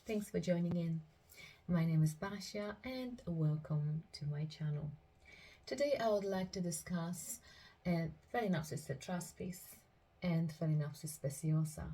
Thanks for joining in. My name is Basia and welcome to my channel. Today I would like to discuss Phalaenopsis tetraspis and Phalaenopsis speciosa.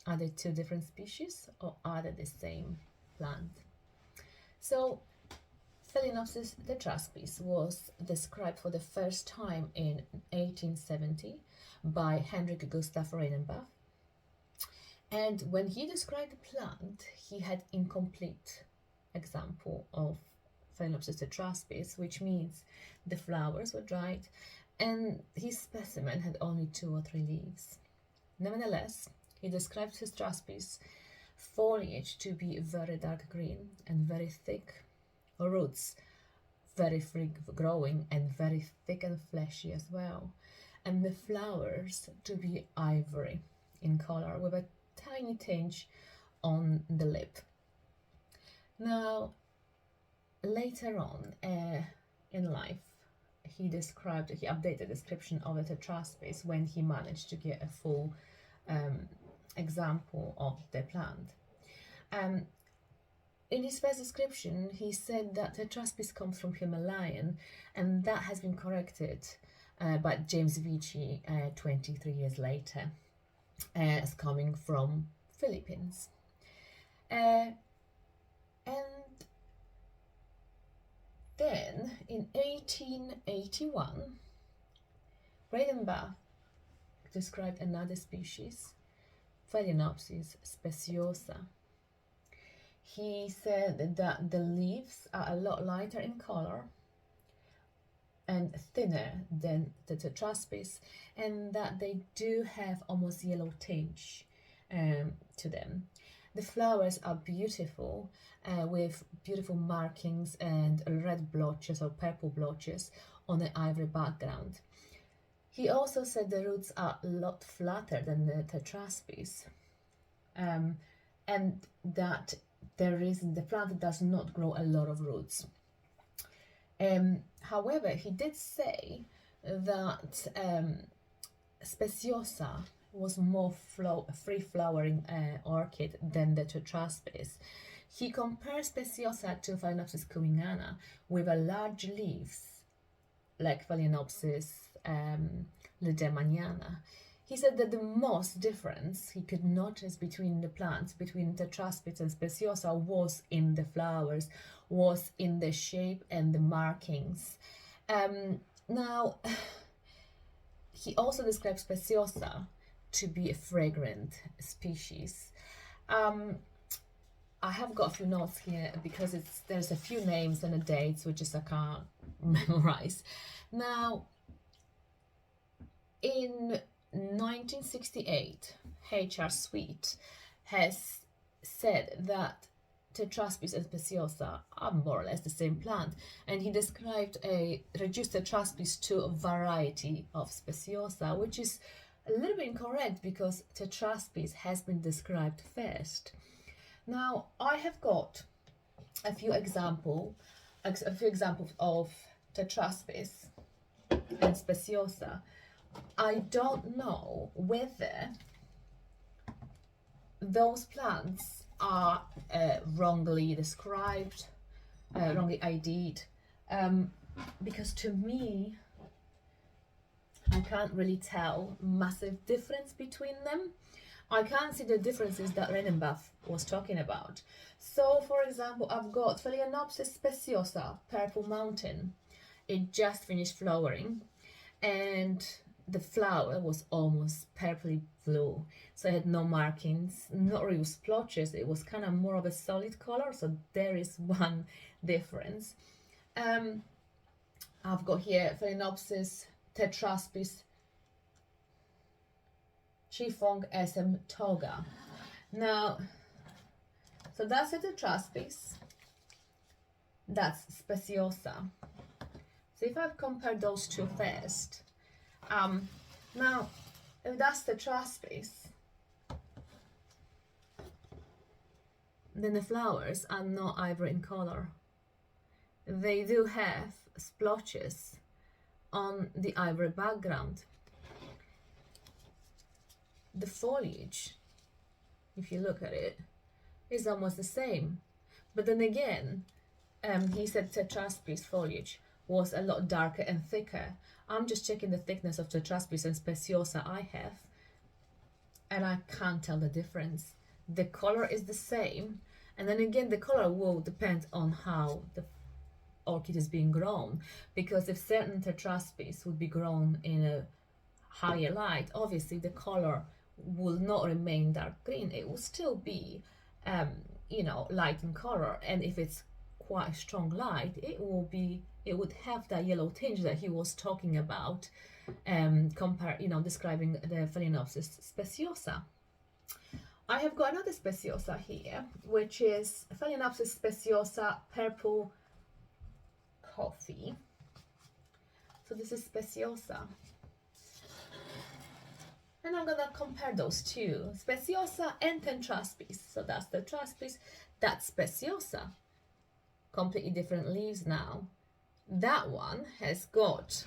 Are they two different species or are they the same plant? So Phalaenopsis tetraspis was described for the first time in 1870 by Henrik Gustav Reinenbach. And when he described the plant, he had incomplete example of Phalaenopsis tetraspis, which means the flowers were dried and his specimen had only 2 or 3 leaves. Nevertheless, he described his tetraspis foliage to be very dark green and very thick, roots very free growing and very thick and fleshy as well, and the flowers to be ivory in color with a tiny tinge on the lip. Now, later on in life, he updated the description of the tetraspis when he managed to get a full example of the plant. In his first description, he said that tetraspis comes from Himalayan, and that has been corrected by James Vici 23 years later as coming from Philippines. And then in 1881, Reinenbach described another species, Phalaenopsis speciosa. He said that the leaves are a lot lighter in color and thinner than the tetraspis, and that they do have almost yellow tinge to them. The flowers are beautiful with beautiful markings and red blotches or purple blotches on an ivory background. He also said the roots are a lot flatter than the tetraspis, and that the plant does not grow a lot of roots. However, he did say that speciosa was more free-flowering orchid than the tetraspis. He compares speciosa to Phalaenopsis cuminana with a large leaves like Phalaenopsis ledemaniana. He said that the most difference he could notice between the plants, between tetraspis and speciosa, was in the flowers, was in the shape and the markings. Now, he also describes speciosa to be a fragrant species. I have got a few notes here because there's a few names and the dates which I can't memorize. Now, in 1968, H.R. Sweet has said that tetraspis and speciosa are more or less the same plant, and he described a reduced tetraspis to a variety of speciosa, which is a little bit incorrect because tetraspis has been described first. Now, I have got a few examples of tetraspis and speciosa. I don't know whether those plants are wrongly described, wrongly ID'd, because to me, I can't really tell massive difference between them. I can't see the differences that Reinenbach was talking about. So, for example, I've got Phalaenopsis speciosa, Purple Mountain. It just finished flowering, and the flower was almost purpley blue, so it had no markings, not really splotches. It was kind of more of a solid color, so there is one difference. I've got here Phalaenopsis tetraspis Chifong SM toga. Now, so that's a tetraspis, that's speciosa. So if I compare those two first, now if that's tetraspis, then the flowers are not ivory in color. They do have splotches on the ivory background. The foliage, if you look at it, is almost the same. But then again, he said tetraspis foliage was a lot darker and thicker. I'm just checking the thickness of tetraspis and speciosa I have, and I can't tell the difference. The color is the same, and then again, the color will depend on how the orchid is being grown, because if certain tetraspis would be grown in a higher light, obviously the color will not remain dark green. It will still be you know, light in color, and if it's quite a strong light, it would have that yellow tinge that he was talking about, describing the Phalaenopsis speciosa. I have got another speciosa here, which is Phalaenopsis speciosa purple coffee. So this is speciosa. And I'm gonna compare those two, speciosa and tetraspis. So that's tetraspis, that's speciosa. Completely different leaves now. That one has got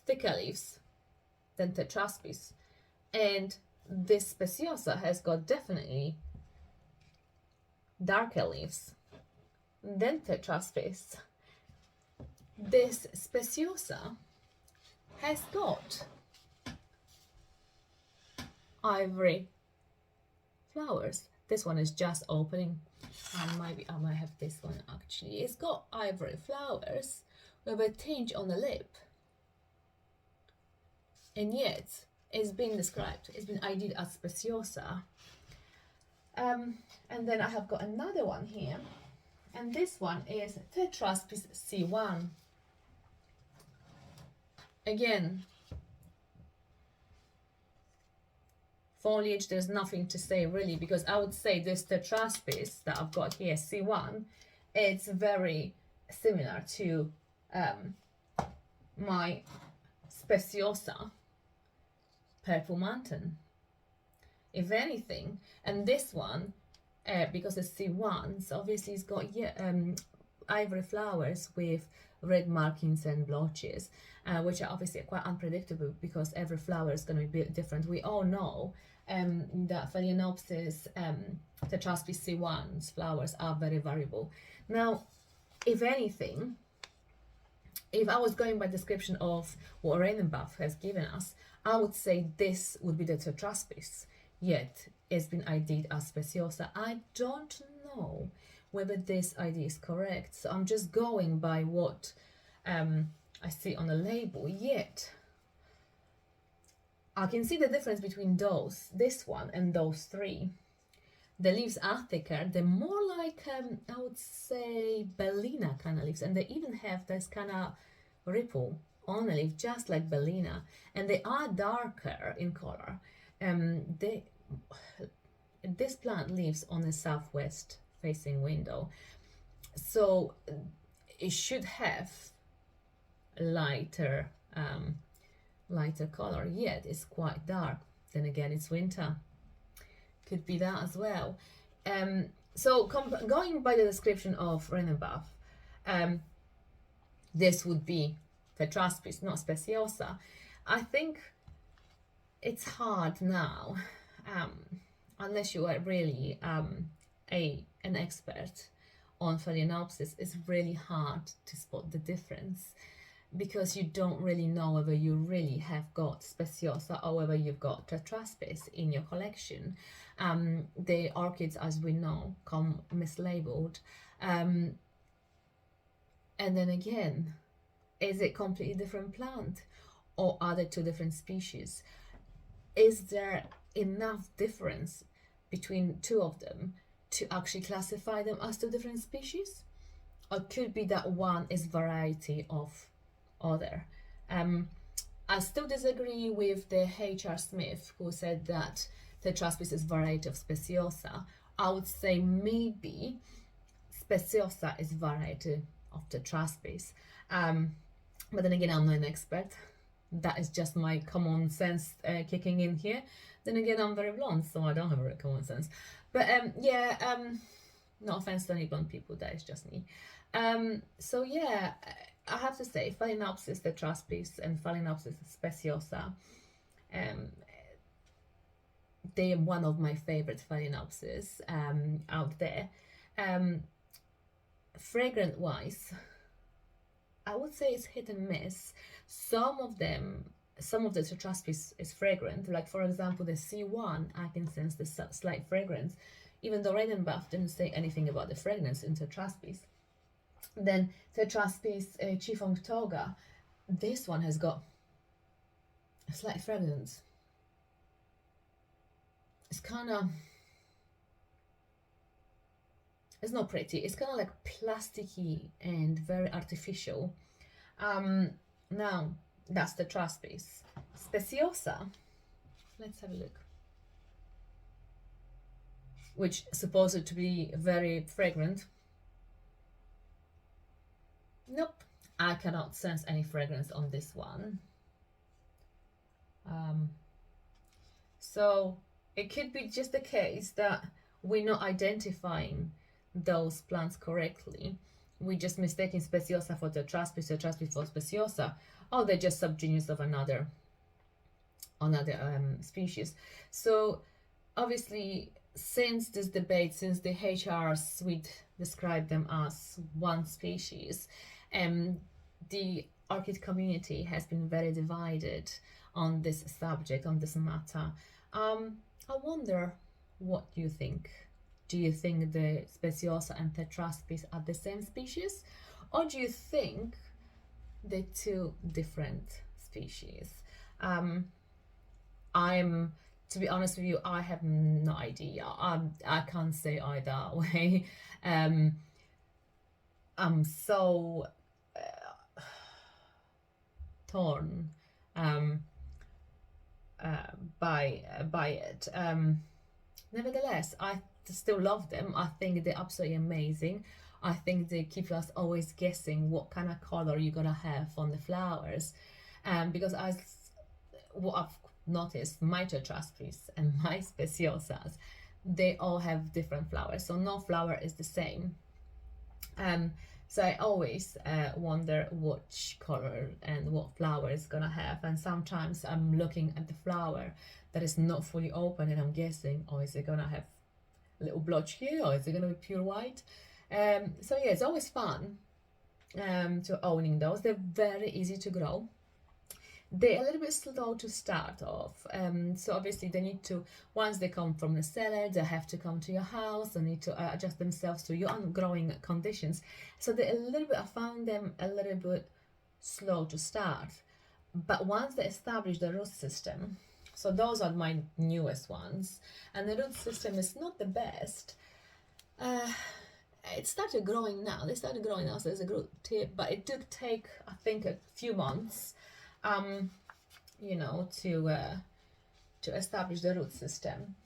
thicker leaves than tetraspis, and this speciosa has got definitely darker leaves than tetraspis. This speciosa has got ivory flowers. This one is just opening, and maybe I might have this one actually. It's got ivory flowers with a tinge on the lip, and yet it's been described, it's been ID'd as speciosa. And then I have got another one here, and this one is tetraspis C1. Again, foliage, there's nothing to say really, because I would say this tetraspis that I've got here, C1, it's very similar to my speciosa purple mountain, if anything. And this one, because it's C1, so obviously it's got ivory flowers with red markings and blotches, which are obviously quite unpredictable because every flower is going to be different. We all know that Phalaenopsis tetraspis C1's flowers are very variable. Now, if anything, if I was going by description of what Rainenbuff has given us, I would say this would be the tetraspis, yet it's been ID'd as speciosa. I don't know whether this ID is correct, so I'm just going by what I see on the label, yet I can see the difference between this one and those three. The leaves are thicker, they're more like, I would say, Bellina kind of leaves, and they even have this kind of ripple on the leaf, just like Bellina, and they are darker in color. This plant lives on a southwest facing window, so it should have lighter color, yet it's quite dark. Then again, it's winter, could be that as well. So going by the description of Rainenbuff, this would be tetraspis, not speciosa. I think it's hard now, unless you are really an expert on Phalaenopsis. It's really hard to spot the difference, because you don't really know whether you really have got speciosa or whether you've got tetraspis in your collection. The orchids, as we know, come mislabeled. And then again, is it completely different plant, or are they two different species? Is there enough difference between two of them to actually classify them as two different species? Or could be that one is variety of other. I still disagree with the H.R. Smith, who said that tetraspis is variety of speciosa. I would say maybe speciosa is variety of tetraspis. But then again, I'm not an expert. That is just my common sense kicking in here. Then again, I'm very blonde, so I don't have very common sense. But no offense to any blonde people, that is just me. So yeah, I have to say, Phalaenopsis tetraspis and Phalaenopsis speciosa, they are one of my favorite Phalaenopsis out there. Fragrant wise, I would say it's hit and miss. Some of them, some of the tetraspis is fragrant. Like for example, the C1, I can sense the slight fragrance, even though Redenbach didn't say anything about the fragrance in tetraspis. Then tetraspis Chifong Toga, this one has got a slight fragrance. It's kind of, it's not pretty, it's kind of like plasticky and very artificial. Now that's the tetraspis. Speciosa, let's have a look, which is supposed to be very fragrant. Nope, I cannot sense any fragrance on this one. So it could be just the case that we're not identifying those plants correctly. We're just mistaking speciosa for tetraspis, tetraspis for speciosa, or they're just subgenus of another species. So obviously, since this debate, since the HRs would describe them as one species, the orchid community has been very divided on this subject, on this matter. I wonder what you think. Do you think the speciosa and tetraspis are the same species, or do you think they're two different species? To be honest with you, I have no idea. I can't say either way. I'm so torn by it. Nevertheless, I still love them. I think they're absolutely amazing. I think they keep us always guessing what kind of color you're gonna have on the flowers, because what I've noticed, my tetraspis and my speciosas, they all have different flowers, so no flower is the same. So I always wonder which color and what flower is gonna have, and sometimes I'm looking at the flower that is not fully open and I'm guessing, oh, is it gonna have a little blotch here, or is it gonna be pure white? So yeah, it's always fun to owning those. They're very easy to grow. They're a little bit slow to start off, so obviously they need to, once they come from the cellar, they have to come to your house, they need to adjust themselves to your growing conditions. So they're a little bit, I found them a little bit slow to start, but once they establish the root system, so those are my newest ones, and the root system is not the best. It started growing now, so there's a good tip, but it did take, I think, a few months you know, to establish the root system.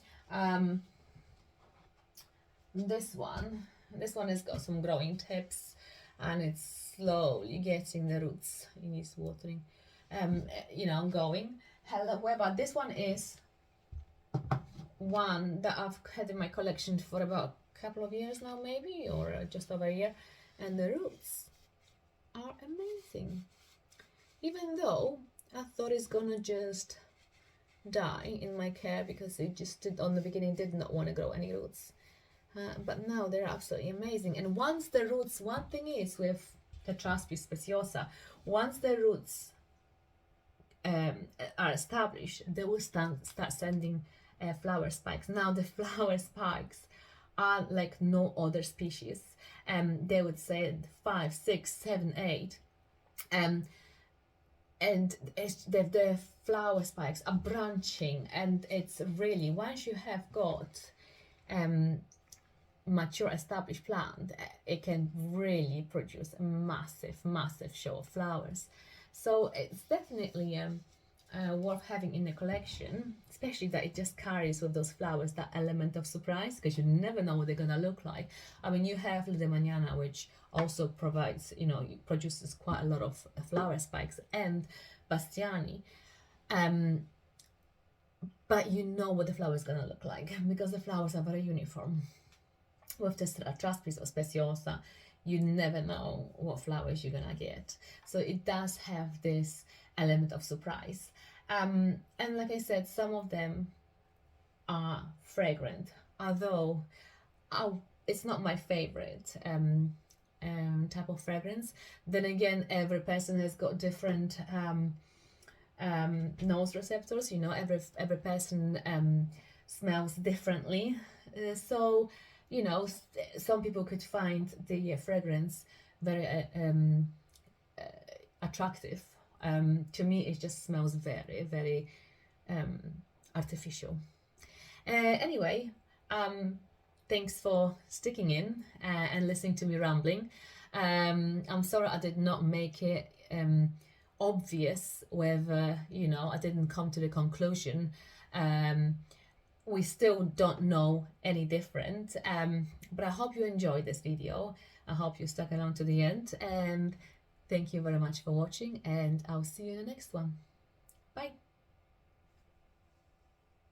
This one has got some growing tips, and it's slowly getting the roots. It needs watering, you know, going. However, this one is one that I've had in my collection for about a couple of years now, maybe, or just over a year, and the roots are amazing. Even though I thought it's gonna just die in my care because it just did, on the beginning, did not want to grow any roots. But now they're absolutely amazing. And once the roots, one thing is with tetraspis speciosa, once the roots are established, they will start sending flower spikes. Now the flower spikes are like no other species. They would say 5, 6, 7, 8. And the flower spikes are branching, and it's really, once you have got mature established plant, it can really produce a massive show of flowers. So it's definitely worth having in the collection, especially that it just carries with those flowers that element of surprise, because you never know what they're gonna look like. I mean, you have Lide Mañana, which also provides, you know, produces quite a lot of flower spikes, and Bastiani, but you know what the flower is gonna look like because the flowers are very uniform. With the tetraspis or speciosa, you never know what flowers you're gonna get, so it does have this element of surprise. And like I said, some of them are fragrant, although it's not my favorite type of fragrance. Then again, every person has got different nose receptors. You know, every person smells differently. So, you know, some people could find the fragrance very attractive. To me, it just smells very, very artificial. Anyway, thanks for sticking in and listening to me rambling. I'm sorry I did not make it obvious whether, you know, I didn't come to the conclusion. We still don't know any different, but I hope you enjoyed this video. I hope you stuck around to the end, and thank you very much for watching, and I'll see you in the next one.